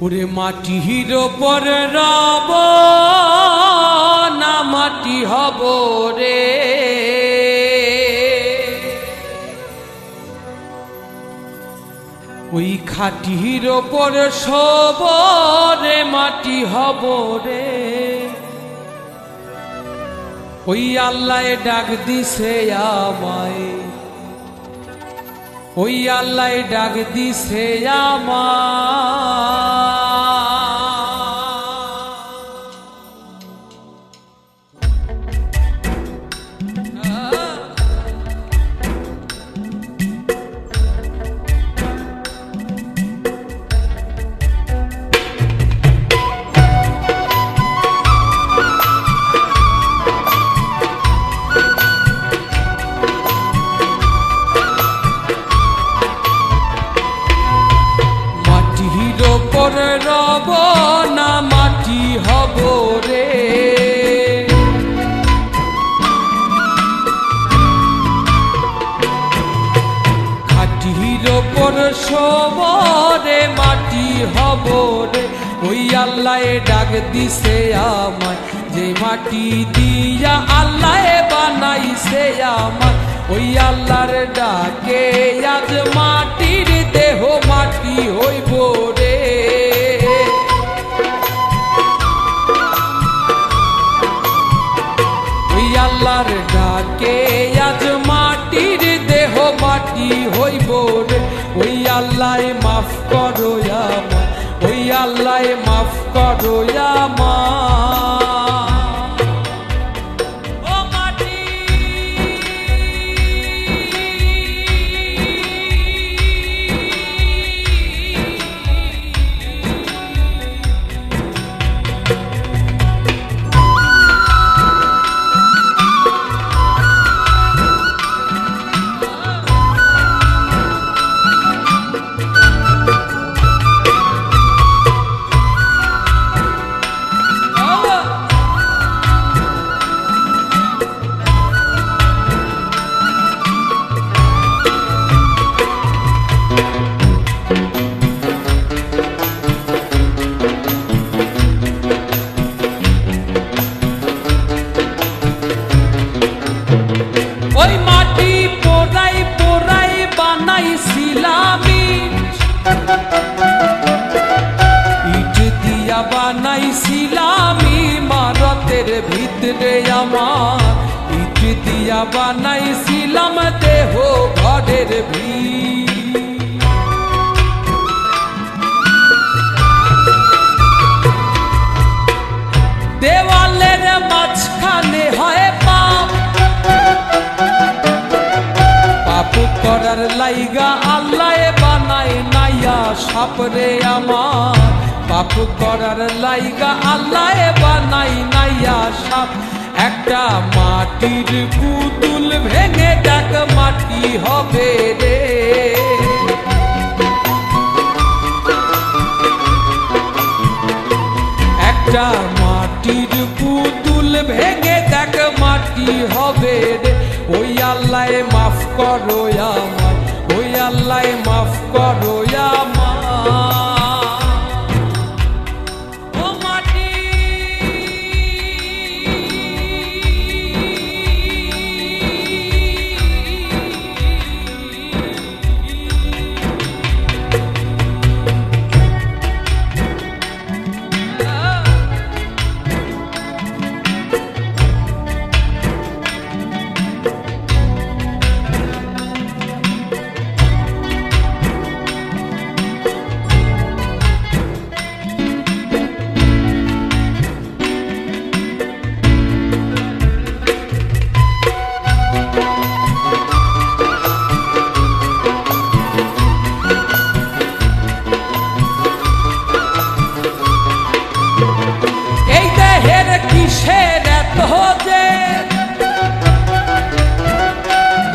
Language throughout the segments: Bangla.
ওরে মাটির ওপর রব না মাটি হব রে, ওই খাটির ওপর শোব রে মাটি হব রে। ওই আল্লাহ ডাক দিছে আমায়, ওই আল্লাহ ডাক দিছে আমায়। রব না মাটি হব রে, খাটির ওপর শোব রে মাটি হব রে। ওই আল্লাহ ডাক দিছে আমায়, যে মাটি দিয়া আল্লাহ বানাইছে আমায়। ওই আল্লাহর ডাকে আজ মাটির দেহ মাটি হইব রে। ওই আল্লাহর ডাকে আজ মাটির দেহ মাটি হইব রে। ওই আল্লাহ মাফ করো আমায়, ওই আল্লাহ মাফ করো আমায়। ওই মাটি পোড়াই পোড়াই বানাইছিলাম ইট দিয়া বানাইছিলাম ইমারতের ভিতরে আমার, ইট দিয়া বানাইছিলাম দেহ ঘরের ভিতর। দেওয়ালের মাঝখানে হয় পাপ, পাপ করার লাইগা আল্লাহ বানাই নাইয়া সাপ রে আমার। পাপ করার লাইগা আল্লাহ বানাই নাইয়া সাপ। একটা মাটির পুতুল ভেঙে ডাক মাটি হবে রে। একটা মাটির পুতুল ভেঙে দেখ মাটি হবে রে। ওই আল্লাহ মাফ করো আমায়, ওই আল্লাহ মাফ করো আমায়।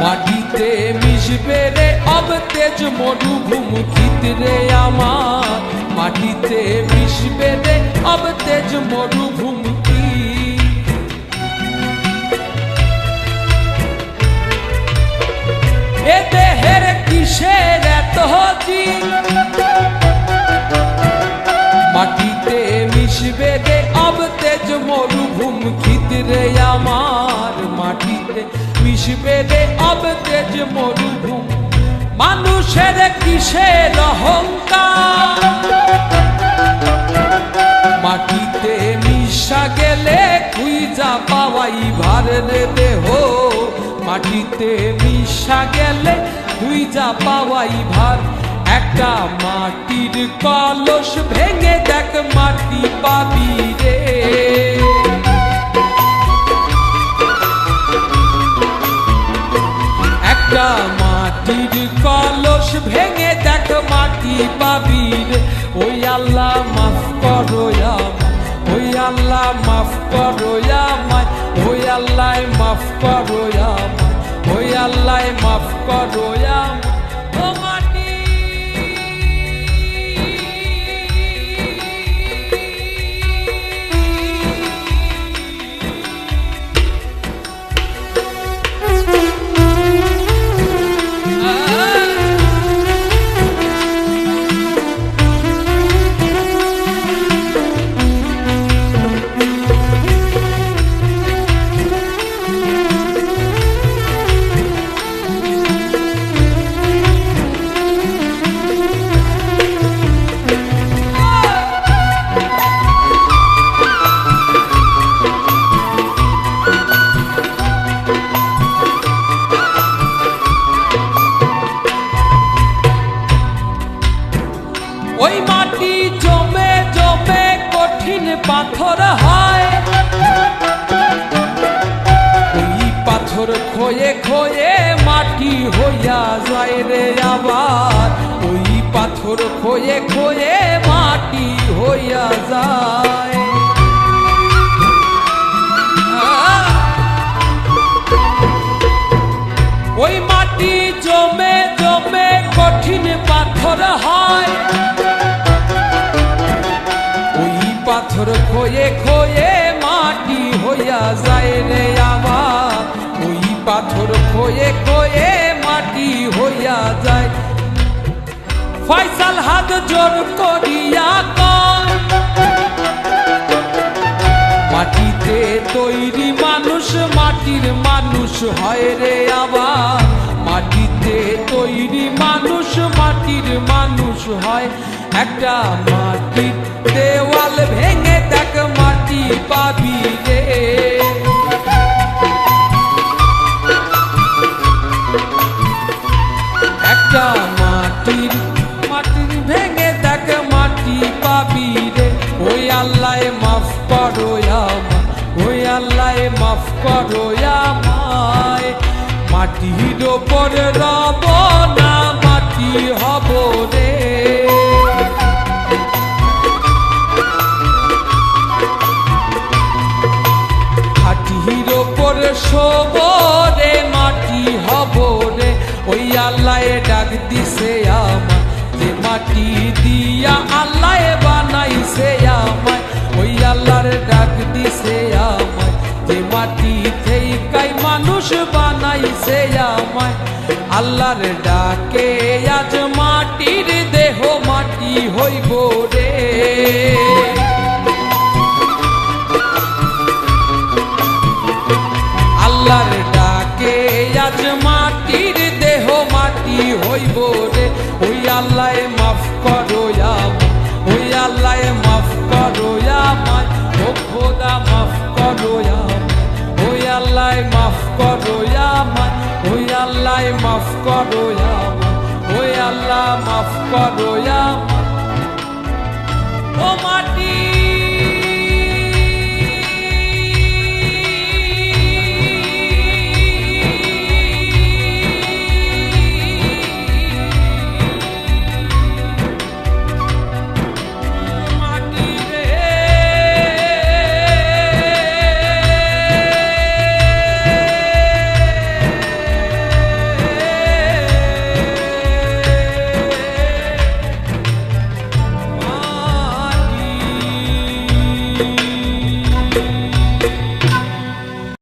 মাটিতে মিশবে রে অব তেজ মরুভূমিতে রে আমার, মাটিতে মিশবে রে অব তেজ মরুভূমিতে। এ দেহের কিসের এত জি রে আমার, মাটিতে মিশবে রে অবতেজ মরুভূমি। মানুষের কিসের অহংকার, মাটিতে মিশা গেলে খুঁজা পাওয়াই ভার রে দেহ, মাটিতে মিশা গেলে খুঁজা পাওয়াই ভার। একটা মাটির কলস ভেঙে দেখ মাটি পাবি রে, একটা মাটির কলস ভেঙে দেখ মাটি পাবি রে। ওই আল্লাহ মাফ করো আমায়, ওই আল্লাহ মাফ করো আমায়, ওই আল্লাহ মাফ করো আমায়, ওই আল্লাহ মাফ করো আমায়। ও মাটি ওই মাটি জমে জমে কঠিন পাথর হয়, ওই পাথর ক্ষয়ে ক্ষয়ে মাটি হইয়া যায় রে আবার, ওই পাথর ক্ষয়ে ক্ষয়ে মাটি হইয়া যায়। ওই মাটি জমে জমে কঠিন পাথর হয়, পাথর ক্ষয়ে ক্ষয়ে মাটি হইয়া যায় রে আমার, ওই পাথর ক্ষয়ে ক্ষয়ে মাটি হইয়া যায়। ফয়সাল হাত জোর করিয়া কয়, মাটিতে তৈরি মানুষ মাটির মানুষ হয় রে আবার, মাটিতে তৈরি মানুষ মাটির মানুষ হয়। একটা মাটির দেওয়াল ভেঙে দেখ মাটি পাবি রে, একটা মাটির ভেঙে দেখ মাটি পাবি রে। ওই আল্লাহ মাফ করো আমায়, ওই আল্লাহ মাফ করো আমায়। মাটির ওপর রব না মাটি হব রে, মাটির ওপর শোব রে মাটি হব রে। ওই আল্লাহ ডাক দিছে আমায়, যে মাটি দিয়া আল্লাহ বানাইছে আমায়, ওই আল্লাহর ডাক দিছে আমায়, যে মাটি থেইকাই মানুষ বানাইছে আমায়। আল্লাহর ডাকে আজ মাটির দেহ মাটি হইব রে, আল্লাহর ডাকে আজ মাটির দেহ মাটি হইব রে। ওই আল্লাহ মাফ করো আমায়, ওই আল্লাহ মাফ করো আমায়, ও খোদা মাফ করো আমায়, ওই আল্লাহ মাফ করো আমায়, ওই আল্লাহ মাফ করো আমায়, ওই আল্লাহ মাফ করো আমায়। ও মাটি